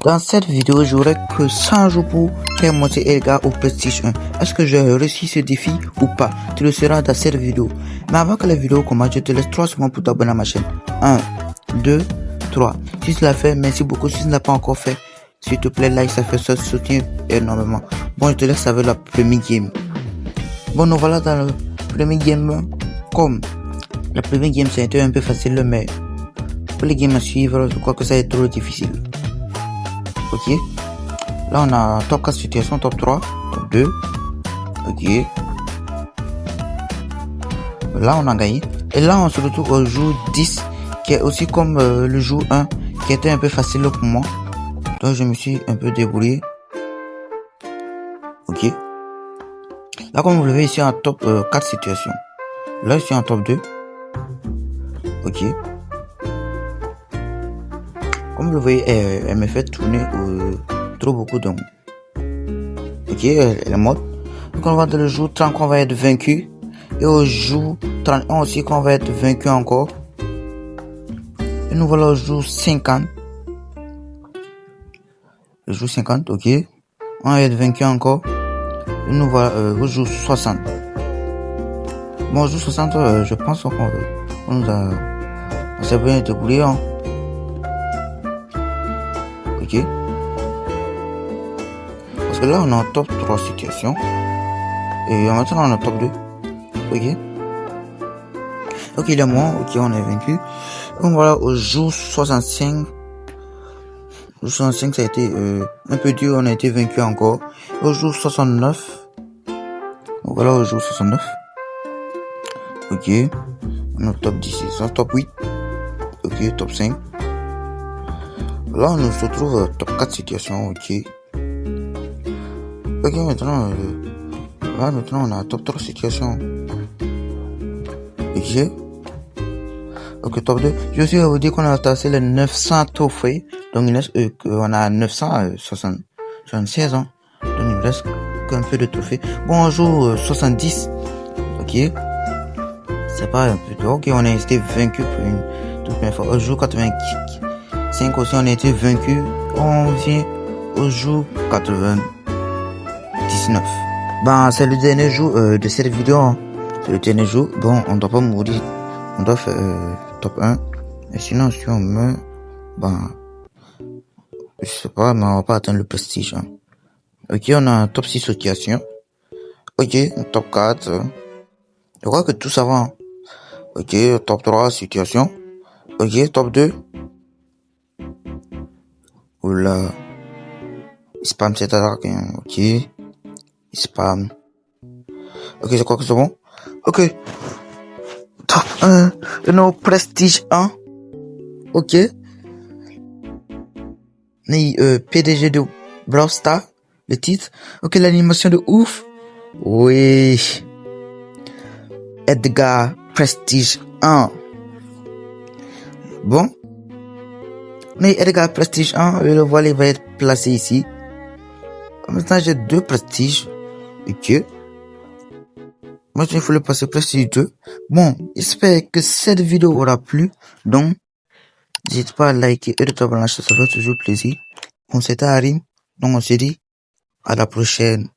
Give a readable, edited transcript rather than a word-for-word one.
Dans cette vidéo, j'aurai que 100 jours pour faire monter Edgar au Prestige 1. Est-ce que j'ai réussi ce défi ou pas? Tu le sauras dans cette vidéo. Mais avant que la vidéo commence, je te laisse 3 secondes pour t'abonner à ma chaîne. 1, 2, 3. Si tu l'as fait, merci beaucoup. Si tu ne l'as pas encore fait, s'il te plaît, like, ça fait ça, soutien énormément. Bon, je te laisse avec la première game. Bon, nous voilà dans le premier game. Comme la première game, ça a été un peu facile, mais pour les games à suivre, je crois que ça va être trop difficile. Ok. Là, on a top 4 situation, top 3, top 2. Ok. Là, on a gagné. Et là, on se retrouve au jour 10, qui est aussi comme le jour 1, qui était un peu facile pour moi. Donc, je me suis un peu débrouillé. Ok. Là, comme vous le voyez ici, en top 4 situations. Là, je suis en top 2. Ok. Comme vous le voyez, elle me fait tourner trop beaucoup donc. Ok, elle est morte. Donc on va dans le jour 30 qu'on va être vaincu. Et au jour 31 aussi qu'on va être vaincu encore. Et nous voilà au jour 50. Le jour 50, ok. On va être vaincu encore. Et nous voilà au jour 60. Bon, au jour 60, je pense on s'est bien débrouillé, hein. Ok. Parce que là, on est en top 3 situation. Et maintenant, on est en top 2. Ok. Ok, il est mort. Ok, on est vaincu. Donc voilà, au jour 65. Au jour 65, ça a été un peu dur. On a été vaincu encore. Au jour 69. Donc voilà, au jour 69. Ok. On est au top 10. Top 8. Ok, top 5. Là, on se retrouve top 4 situation. Ok. Ok, maintenant, là, maintenant, on a top 3 situation. Ok. Ok, top 2. Je suis à vous dire qu'on a tassé les 900 trophées. Donc, il reste, on a 976 ans. Donc, il me reste qu'un peu de trophées. Bon, on joue 70. Ok. C'est pas un peu tôt. Ok, on a été vaincu pour une toute première fois. Au jour 85 aussi, on a été vaincu. On vient au jour 99. Ben, c'est le dernier jour de cette vidéo. Hein. C'est le dernier jour. Bon, on doit pas mourir. On doit faire top 1. Et sinon, si on meurt, ben, je sais pas, mais on va pas atteindre le prestige. Hein. Ok, on a top 6 situation. Ok, top 4. Je crois que tout ça va. Hein. Ok, top 3 situation. Ok, top 2. Oula. Spam cette attaque. Hein. Ok. Spam. Ok, je crois que c'est bon. Ok. Top 1. No prestige 1. Ok. PDG de Brawl Stars. Le titre. Ok, l'animation de ouf. Oui. Edgar Prestige 1. Bon. Mais Edgar Prestige 1, le voilà, il va être placé ici. Maintenant, j'ai 2 prestiges. Ok. Moi, il faut le passer prestige 2. Bon, j'espère que cette vidéo aura plu. Donc, n'hésite pas à liker et de t'abonner, ça fait toujours plaisir. On s'est Arim. Donc, on se dit à la prochaine.